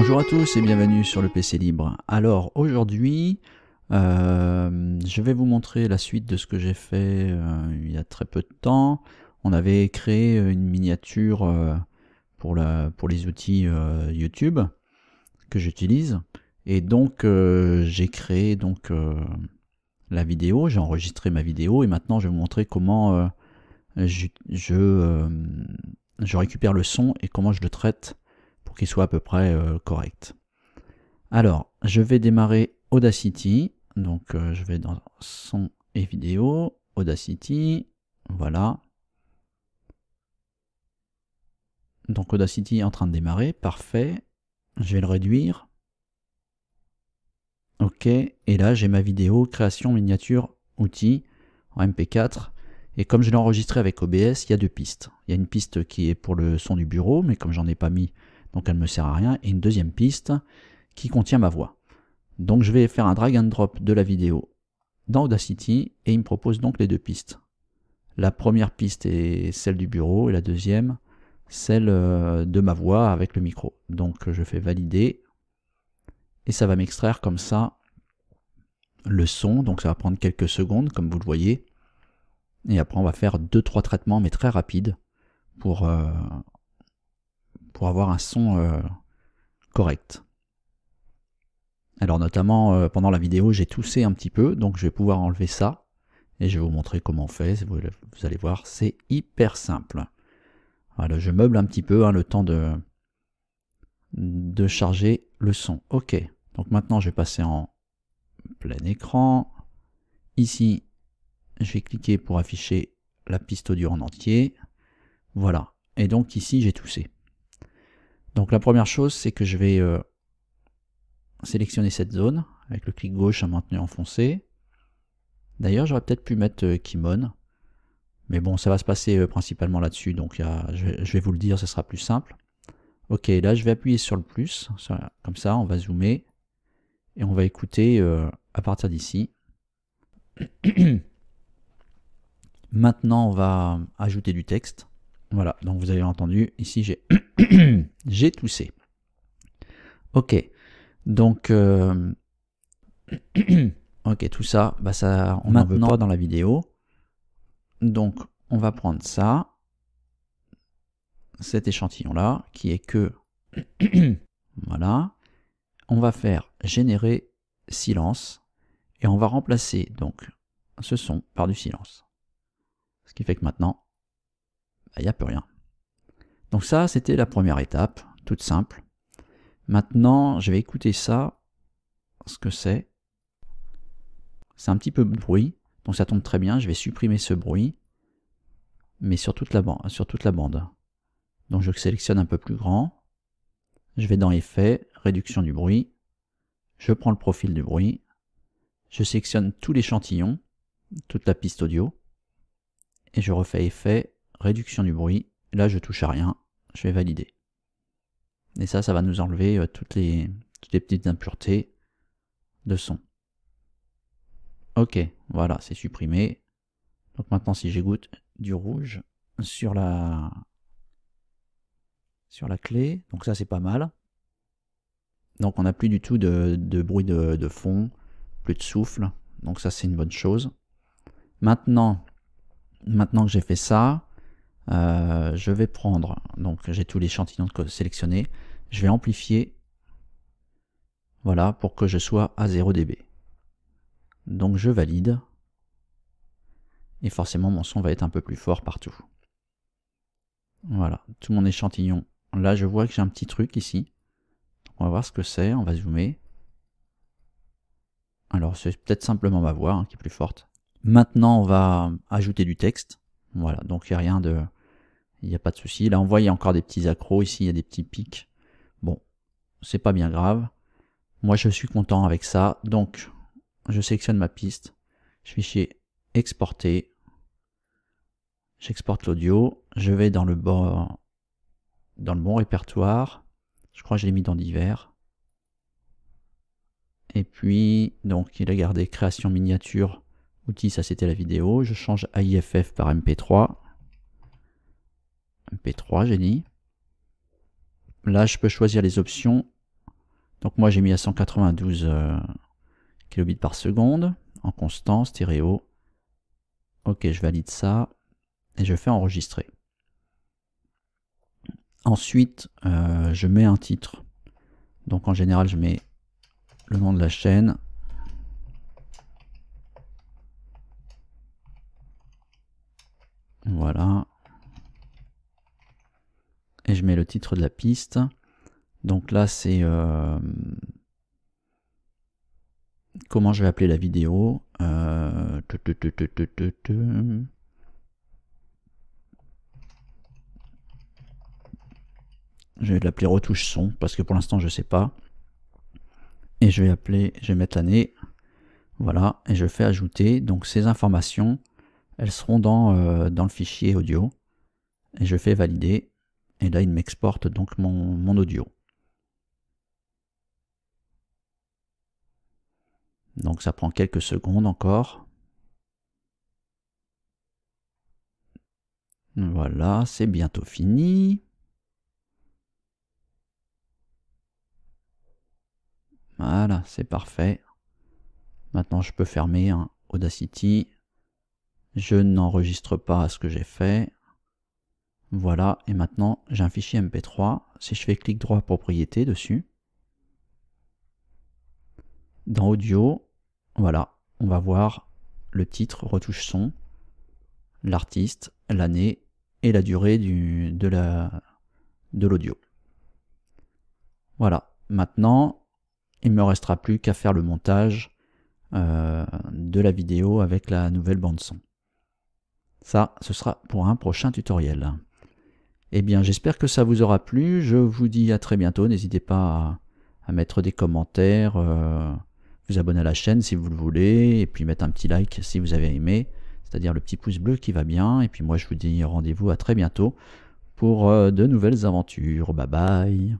Bonjour à tous et bienvenue sur le PC Libre. Alors aujourd'hui, je vais vous montrer la suite de ce que j'ai fait il y a très peu de temps. On avait créé une miniature pour les outils YouTube que j'utilise. Et donc j'ai créé la vidéo, j'ai enregistré ma vidéo et maintenant je vais vous montrer comment je récupère le son et comment je le traite pour qu'il soit à peu près correct. Alors, je vais démarrer Audacity, donc je vais dans son et vidéo, Audacity, voilà. Donc Audacity est en train de démarrer, parfait. Je vais le réduire. Ok, et là j'ai ma vidéo création miniature outils en MP4. Et comme je l'ai enregistré avec OBS, il y a deux pistes. Il y a une piste qui est pour le son du bureau, mais comme j'en ai pas mis, donc elle ne me sert à rien. Et une deuxième piste qui contient ma voix. Donc je vais faire un drag and drop de la vidéo dans Audacity et il me propose donc les deux pistes. La première piste est celle du bureau et la deuxième celle de ma voix avec le micro. Donc je fais valider et ça va m'extraire comme ça le son. Donc ça va prendre quelques secondes comme vous le voyez. Et après on va faire 2-3 traitements mais très rapides pour avoir un son correct. Alors notamment pendant la vidéo j'ai toussé un petit peu, donc je vais pouvoir enlever ça et je vais vous montrer comment on fait. Vous allez voir, c'est hyper simple. Voilà, je meuble un petit peu le temps de charger le son. Ok, donc maintenant je vais passer en plein écran. Ici je vais cliquer pour afficher la piste audio en entier. Voilà, et donc ici j'ai toussé. Donc la première chose c'est que je vais sélectionner cette zone avec le clic gauche à maintenir enfoncé. D'ailleurs j'aurais peut-être pu mettre Kimon, mais bon ça va se passer principalement là-dessus, donc je vais vous le dire, ce sera plus simple. Ok, là je vais appuyer sur le plus, comme ça on va zoomer et on va écouter à partir d'ici. Maintenant on va ajouter du texte. Voilà, donc vous avez entendu, ici j'ai j'ai toussé. Ok, donc ok, tout ça, on n'en veut pas dans la vidéo. Donc on va prendre ça, cet échantillon là, qui est que voilà. On va faire générer silence et on va remplacer donc ce son par du silence. Ce qui fait que maintenant, il n'y a plus rien. Donc ça, c'était la première étape, toute simple. Maintenant, je vais écouter ça, ce que c'est. C'est un petit peu de bruit, donc ça tombe très bien. Je vais supprimer ce bruit, mais sur toute la bande. Donc je sélectionne un peu plus grand. Je vais dans Effets, Réduction du bruit. Je prends le profil du bruit. Je sélectionne tout l'échantillon, toute la piste audio. Et je refais Effet, Réduction du bruit. Là, je touche à rien. Je vais valider. Et ça va nous enlever toutes les petites impuretés de son. Ok, voilà, c'est supprimé. Donc maintenant, si j'égoutte du rouge sur la clé, donc ça c'est pas mal. Donc on n'a plus du tout de bruit de fond, plus de souffle. Donc ça c'est une bonne chose. Maintenant que j'ai fait ça, je vais prendre, donc j'ai tous les échantillons sélectionnés, je vais amplifier, voilà, pour que je sois à 0 dB. Donc je valide, et forcément mon son va être un peu plus fort partout. Voilà, tout mon échantillon. Là je vois que j'ai un petit truc ici. On va voir ce que c'est, on va zoomer. Alors c'est peut-être simplement ma voix qui est plus forte. Maintenant on va ajouter du texte. Voilà, donc il n'y a pas de souci. Là on voit il y a encore des petits accros, ici il y a des petits pics. Bon, c'est pas bien grave. Moi je suis content avec ça, donc je sélectionne ma piste. Je vais chez exporter. J'exporte l'audio. Je vais dans le bon répertoire. Je crois que je l'ai mis dans divers. Et puis, donc il a gardé création miniature, outils, ça c'était la vidéo. Je change AIFF par MP3. MP3, j'ai dit. Là, je peux choisir les options Donc moi j'ai mis à 192 kilobits par seconde, en constant, stéréo. Ok, je valide ça, et je fais enregistrer. Ensuite, je mets un titre. Donc en général, je mets le nom de la chaîne. Voilà. Et je mets le titre de la piste. Donc là, c'est comment je vais appeler la vidéo. Je vais l'appeler retouche son parce que pour l'instant je sais pas. Et je vais mettre l'année. Voilà, et je fais ajouter. Donc ces informations, elles seront dans le fichier audio. Et je fais valider. Et là il m'exporte donc mon audio. Donc ça prend quelques secondes encore. Voilà, c'est bientôt fini. Voilà, c'est parfait. Maintenant, je peux fermer Audacity. Je n'enregistre pas ce que j'ai fait. Voilà, et maintenant, j'ai un fichier MP3. Si je fais clic droit propriété dessus, dans audio, voilà, on va voir le titre retouche son, l'artiste, l'année et la durée de l'audio. Voilà, maintenant, il ne me restera plus qu'à faire le montage de la vidéo avec la nouvelle bande son. Ça, ce sera pour un prochain tutoriel. Eh bien, j'espère que ça vous aura plu. Je vous dis à très bientôt. N'hésitez pas à mettre des commentaires, vous abonner à la chaîne si vous le voulez, et puis mettre un petit like si vous avez aimé, c'est-à-dire le petit pouce bleu qui va bien. Et puis moi, je vous dis rendez-vous à très bientôt pour de nouvelles aventures. Bye bye.